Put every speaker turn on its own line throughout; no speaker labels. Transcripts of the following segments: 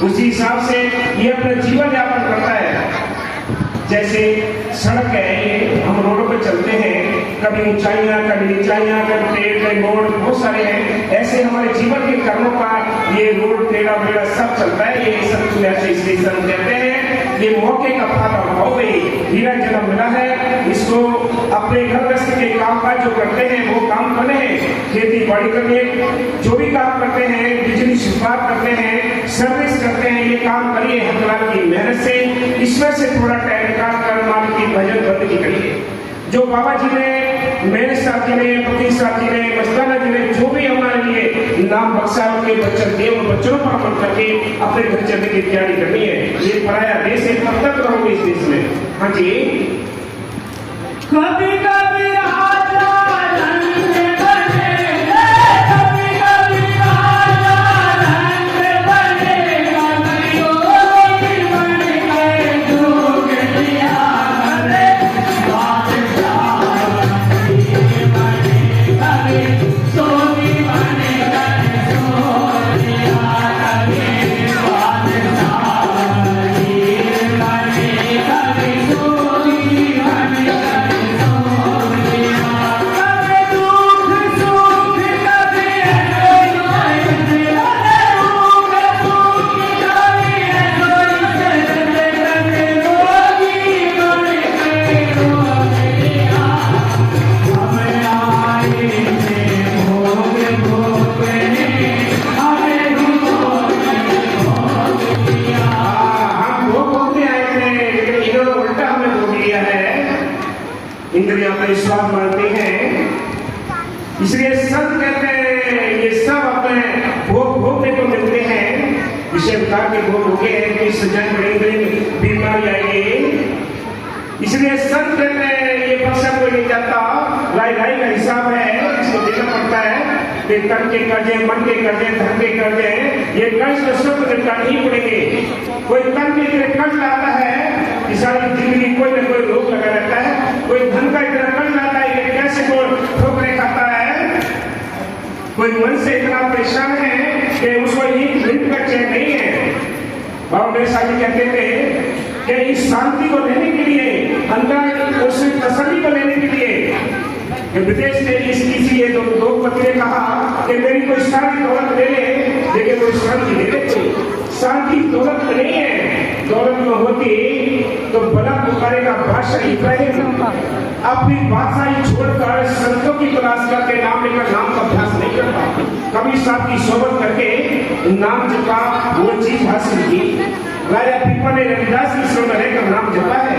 उसी हिसाब से ये अपना जीवन यापन करता है। जैसे सड़क है, ये हम रोडों पर चलते हैं, कभी ऊंचाइयां, कभी नीचाइयां, कभी पेड़, कभी मोड़, बहुत सारे हैं। ऐसे हमारे जीवन के कर्मों का ये रोड टेढ़ा बेड़ा सब चलता है। ये सब ऐसे स्टेशन कहते हैं। ये मौके का फायदा उठाओ भाई, हीरा जन्म मिला है, इसको अपने घर गृहस्थ के काम काज जो करते हैं वो काम करने हैं, खेती बाड़ी करने, जो भी काम करते हैं, बिजली शुरुआत करते हैं, सर्विस करते हैं, ये काम करिए हकलाल की मेहनत से, ईश्वर से थोड़ा टाइम निकाल कर माल की भजन बंदगी करिए। जो बाबा जी ने, मेरे साथ जी ने, पति साथ जी ने, मस्ताना जी ने जो भी हमारे लिए नाम बख्शा, उनके बच्चन दिए, उन बच्चों पर अमल करके अपने घर चलने की तैयारी करनी है। ये पराया देश है, कब तक रहोगे इस देश में? हाँ जी।
कभी कभी
इंद्रियां अपने स्वाद मानते हैं, इसलिए संत कहते हैं ये सब अपने भोग भोगने को मिलते हैं। विषय प्रकार के भोग हो गए हैं कि सजन बड़े बीमारी आएगी, इसलिए संत कहते हैं ये पक्ष कोई नहीं जाता, लाई लाई का हिसाब है, इसको देना पड़ता है कि तन के कर्जे, मन के कर्जे, धन के कर्जे, ये कर्ज तो सब निपटाने ही पड़ेंगे। कोई तन के इतने कर्ज लाता है कि सारी जिंदगी कोई न कोई रोग लगा रहता है, कोई धन का इतना कर्ज लाता है कि कैसे कोई ठोकरे खाता है, कोई मन से इतना परेशान है कि उसको एक मिनट का चैन नहीं है। बाबा मेरे साथी कहते थे कि इस शांति को लेने के लिए, अंदर उस तसल्ली को लेने के लिए, विदेश में किसी दो पति ने कहा कि मेरी कोई सारी दौलत ले ले, लेकिन कोई शांति ले ले। शांति दौलत नहीं है, दौलत में होती तो बड़ा पुकारे का बादशाह इब्राहिम अपनी बादशाही छोड़कर संतों की तलाश करके नाम लेकर नाम का अभ्यास नहीं करता, कभी साथ की सोबत करके नाम जपा वो चीज हासिल की। राजा पीपा ने रविदास की शरण में रहकर नाम जपा है।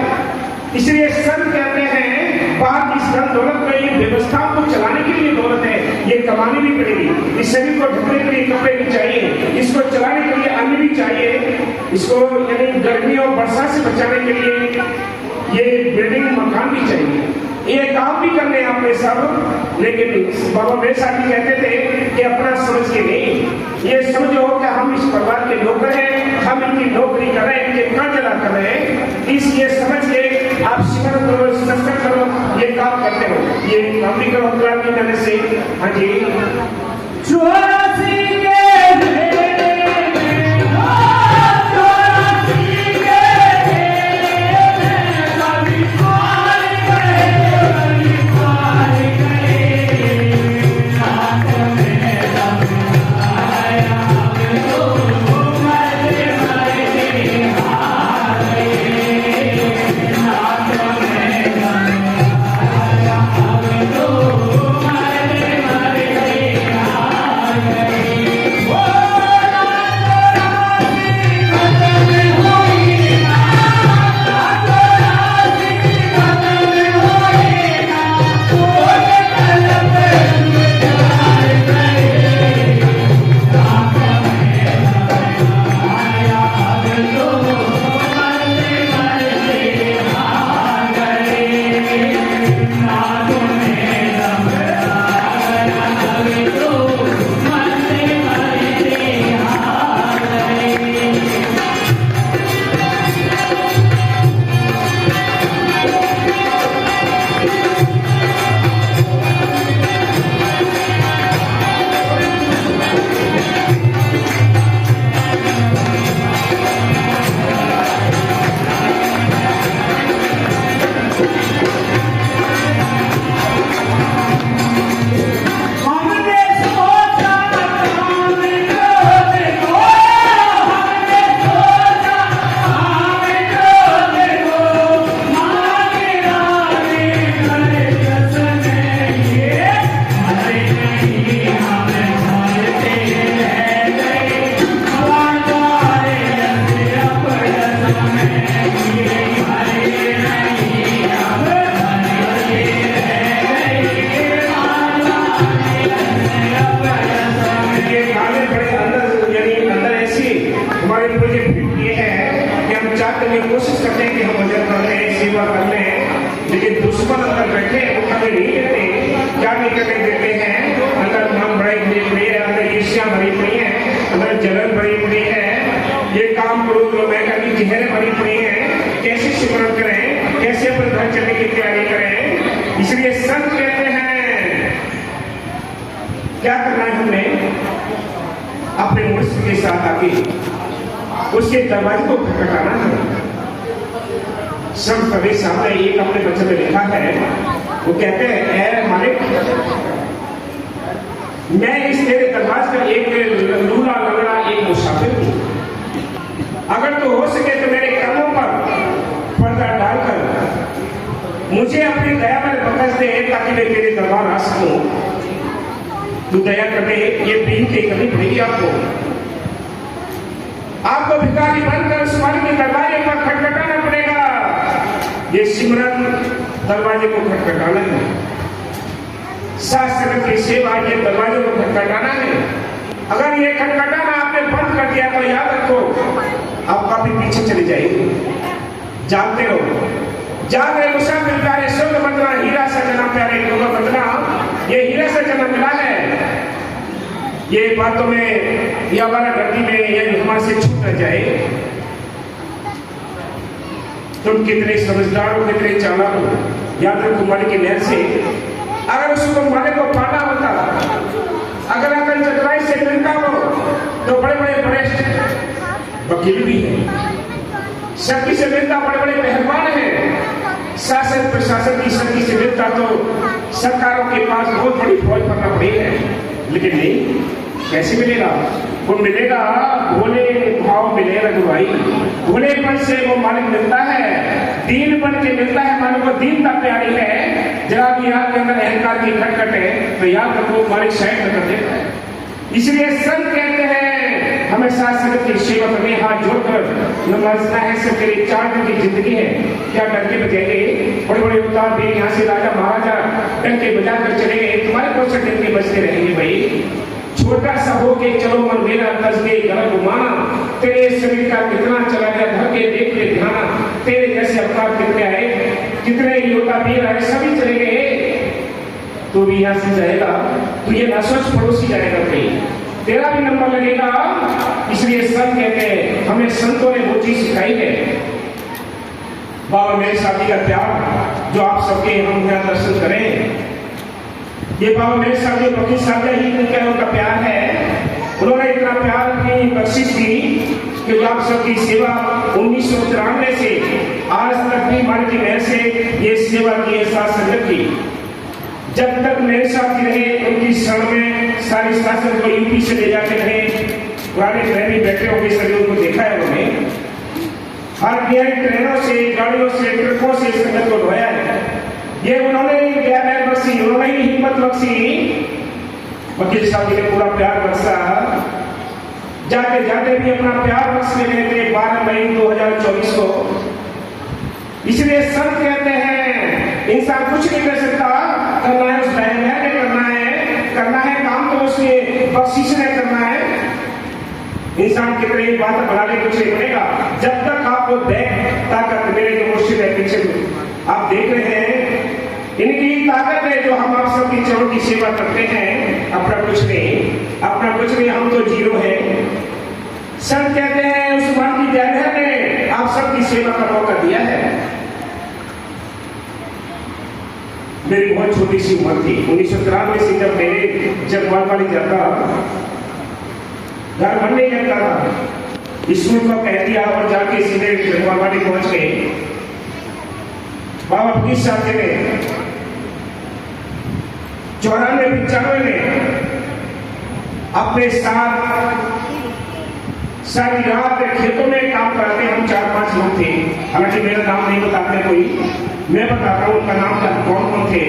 इसलिए संत कहते हैं बाहर की धन दौलत में ये व्यवस्था को चलाने के लिए दौलत है, ये कमानी भी पड़ेगी। इस शरीर को ढकने के लिए कपड़े भी चाहिए, इसको चलाने के लिए अन्न भी चाहिए, इसको यानी गर्मी और वर्षा से बचाने के लिए ये बिल्डिंग मकान भी चाहिए, ये काम भी करने हैं आपने सब। लेकिन बाबा मेरे साथी कहते थे कि अपना समझ के नहीं, ये समझो कि हम इस परिवार के नौकर हैं, हम इनकी नौकरी कर रहे हैं, इनके कर्ज अदा कर रहे हैं, इसलिए समझ के आप सिमरन करो, सत्संग करो, ये काम करते हो, ये काम भी करो अपराध की करने से। हाँ जी। जहरें भरी पड़ी हैं, कैसे सिमरन करें, कैसे अपने घर चलने की तैयारी करें। इसलिए संत कहते हैं क्या करना है, हमने अपने मुर्शिद के साथ आके उसके दरवाजे को खटखटाना है। संत कबीर साहब ने एक अपने बच्चे में लिखा है, वो कहते हैं ऐ मालिक, मैं इस तेरे दरवाजे का एक लूला लंगड़ा एक मुसाफिर हूं, अगर तो हो सके तो मेरे कर्मों पर पर्दा डालकर मुझे अपनी दया में बख्श दे ताकि मैं तेरे दरबार आ सकूं। तू दया कर दे, ये विनती करनी पड़ेगी आपको भिखारी बनकर उस मालिक के दरवाजे पर खटखटाना पड़ेगा। ये सिमरन दरवाजे को खटखटाना है, शास्त्र की सेवा ये दरवाजे को खटखटाना है। अगर ये खटखटाना आपने बंद कर दिया तो याद रखो आप काफी पीछे चले जाएंगे। जानते रहो, जान रहे मुसाफिर प्यारे, स्वर्ग बंदना हीरा सा जन्म प्यारे, बंदना ये हीरा सा जन्म मिला है। ये बातों में या हमारा गति में यदि हमारे से छूट न जाए, तुम कितने समझदार हो, कितने चालाक हो, याद रखो मालिक की मेहर से अगर उसको मालिक को पाना होता, अगर अकल चतुराई से मिलता हो तो बड़े बड़े वरिष्ठ वकील भी हैं, शक्ति से मिलता बड़े बड़े पहलवान हैं, शासन प्रशासन की शक्ति से मिलता तो सरकारों के पास बहुत बड़ी फौज पकड़ पड़ी है। लेकिन नहीं, कैसे मिलेगा? वो मिलेगा भोले भाव मिले रघुभाई, भोलेपन से वो मालिक मिलता है, दीन बन के मिलता है मालिक को, दीनता प्यारी है। जरा भी आपके अंदर अहंकार की खटखट है तो याद रखो मालिक शायद कर देता है। इसलिए संत कहते हैं हमेशा संगत की सेवा करने, हाथ जोड़कर नमस्ता है सब तेरी 4 दिन की जिंदगी है, क्या डंके बजेंगे? बड़े बड़े उतार भी यहाँ से राजा महाराजा डंके बजा कर चले गए, तुम्हारे कौन से डंके बजते रहेंगे भाई? छोटा सा हो के चलो मन मेरा तस्बे गलत घुमाना, तेरे शरीर का कितना चला गया धके देख ले ध्याना, तेरे जैसे अपराध कितने आए, कितने योद्धा वीर आए, सभी चले गए, तो भी यहाँ से जाएगा तो ये ना सोच पड़ोसी जाएगा कहीं, तेरा भी नंबर लगेगा। इसलिए संत कहते हैं हमें संतों ने वो चीज सिखाई है। बाबा मेरे साथी का प्यार जो आप सबके हम यहाँ दर्शन करें, ये बाबा मेरे साथ जो वकील साहब ही उनका प्यार है, उन्होंने इतना प्यार की बख्शिश की कि आप सबकी सेवा 1993 से आज तक भी मालिक की मेहर से ये सेवा की, साथ संगत की। जब तक मेरे साथ रहे उनकी शरण में सारी शासन को यूपी से ले जाते रहे, पुराने ट्रेन बैठे होंगे सभी उनको देखा है उन्होंने, हर ट्रेनों से, गाड़ियों से, ट्रकों से संगत को ढोया है। ये उन्होंने ही बख्शी, उन्होंने ही हिम्मत बख्शी, वकील साहब जी ने पूरा प्यार बख्शा, जाते जाते भी अपना प्यार बख्शने गए थे 12 मई 2024 को। इसलिए संत कहते हैं इंसान कुछ नहीं कर सकता, करना है उस दयालु ने करना है काम तो उसके बख्शिश ने करना है। इंसान कितने ही बात बना ले कुछ नहीं बनेगा जब तक आपको ताकत मिले। जो मुर्शिद है पीछे आप देख रहे हैं, इनकी ताकत है जो हम आप सबकी चरणों की सेवा करते हैं। अपना कुछ नहीं, हम तो जीरो है। संत कहते हैं उस बात की दया ने आप सबकी सेवा का मौका दिया है। मेरी बहुत छोटी सी उम्र थी 1993 से, जब मेरे जगवाल वाली जाता घर भर नहीं करता था, स्कूल का कह दिया और जाके सीधे जगवाल वाली पहुंच गए। बाबा फकीर साहब ने 94-95 में अपने साथ सारी रात खेतों में काम करते, हम 4-5 लोग थे। हालांकि मेरा नाम नहीं बताते कोई, मैं बताता हूं उनका नाम क्या, कौन कौन थे।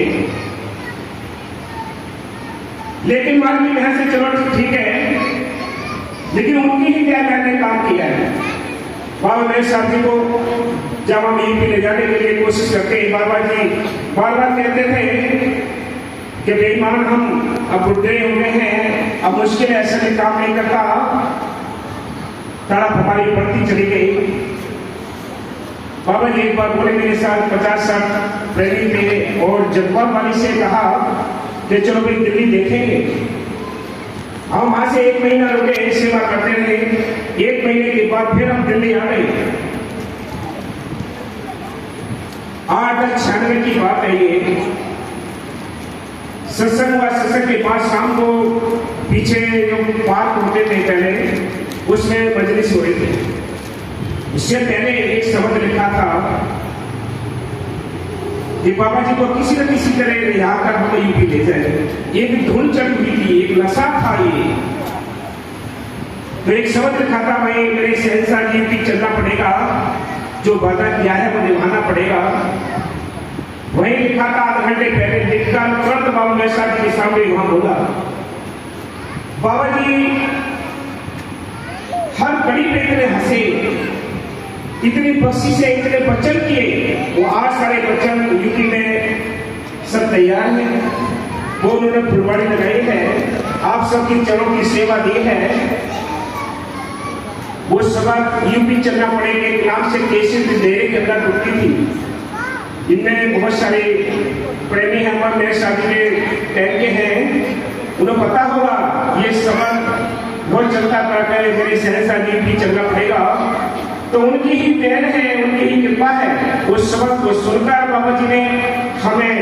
लेकिन मान ली यहां से चलो ठीक है, लेकिन उनकी ही क्या मैंने काम किया है। बाबा मेरे साथी को जब हम यूपी ले जाने के लिए कोशिश करते हैं, बाबा जी बार बार कहते थे कि बेईमान हम अब बुढ़े हो गए हैं, अब मुश्किल ऐसा भी काम नहीं करता। तड़प हमारी बढ़ती चली गई। बाबा जी एक बार बोले मेरे साथ 50-60 प्रेमी थे और जगवाल वाली से कहा कि चलो भाई दिल्ली देखेंगे। हम वहां से 1 महीना रुके, सेवा करते रहे। 1 महीने के बाद फिर हम दिल्ली आ गए। 896 की बात है ये। सत्संग हुआ, सत्संग के बाद शाम को पीछे जो पार्क होते थे पहले, उसमें मजलिस हो रही थी। उससे पहले एक शब्द लिखा था कि बाबा जी को किसी न किसी तरह रिहा कर हमें यूपी ले जाए। एक धुन चढ़ हुई थी, एक नशा था ये। तो एक शब्द लिखा था, भाई मेरे शहंशाह जी यूपी चलना पड़ेगा, जो वादा किया है वो निभाना पड़ेगा। वही लिखा था आधे घंटे पहले, लिखकर तुरंत बाबा मैसा जी के सामने वहां बोला, बाबा जी हर कड़ी पे इतने हंसे, इतनी बख्शिशें, इतने वचन किए, वो आज सारे वचन यूपी में सब तैयार हैं। वो उन्होंने फुलवाड़ी लगाई है, आप सबकी चरणों की सेवा दी है। वो सबक यूपी चलना पड़ेगा एक नाम से केसिन डेरे के अंदर रुकती थी। इनमें बहुत सारे प्रेमी हैं, हमारे मेरे शादी के टाइम के हैं, उन्हें पता होगा ये सबक बहुत चलता था, मेरे शहंशाह जी भी चलना पड़ेगा। तो उनकी ही देन है, उनकी ही कृपा है। उस सबक को सुनकर बाबा जी ने हमें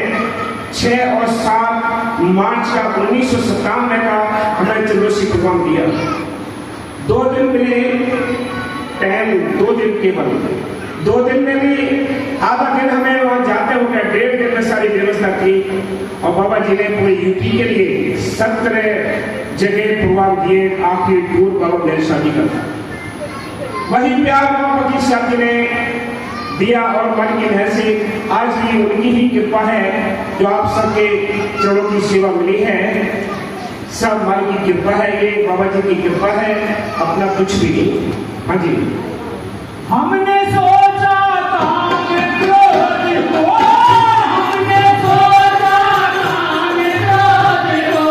6 और 7 मार्च का 1997 का हमें चंद्रोसी प्रोग्राम दिया। 2 दिन मिले टाइम, 2 दिन केवल। 2 दिन में भी आधा दिन हमें वहां जाते हो गया, 1.5 दिन में सारी व्यवस्था की। और बाबा जी ने पूरे यूपी के लिए 17 जगह प्रोग्राम दिए। आखिरी टूर बाबा मेरे शादी का था। वही प्यार बाबा की शादी ने दिया और मन की लहर से आज भी उनकी ही कृपा है जो आप सबके चरणों की सेवा मिली है। सब मन की कृपा है, ये बाबा जी की कृपा है, अपना कुछ भी नहीं। हाँ जी,
हमने सोचा काम क्रोध को, हमने सोचा काम क्रोध को,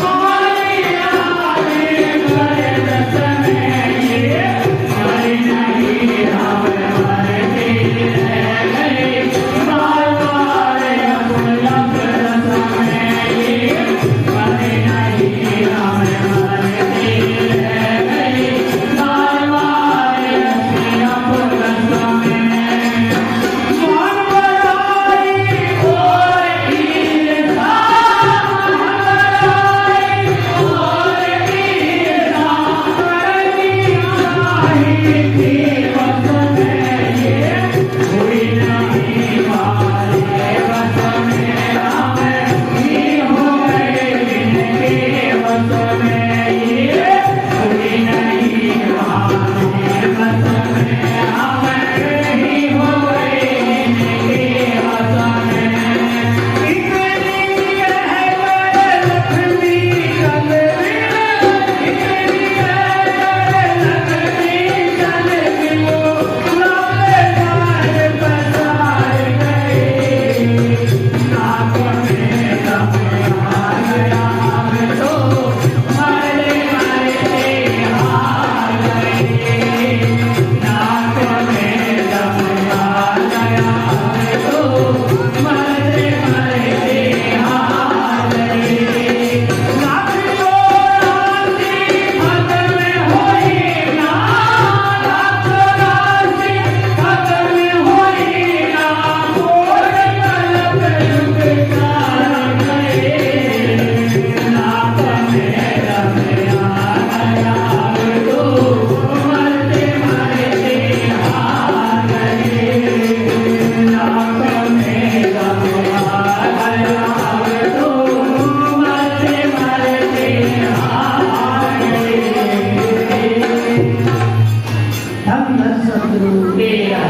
हमारी आगे बड़े दस में ये हमारी नहीं हम मरते रह गए, मार मारे अपना दस में ये हमारी नहीं हम मरते रह गए, मार मारे
धम्म सतगुरु तेरा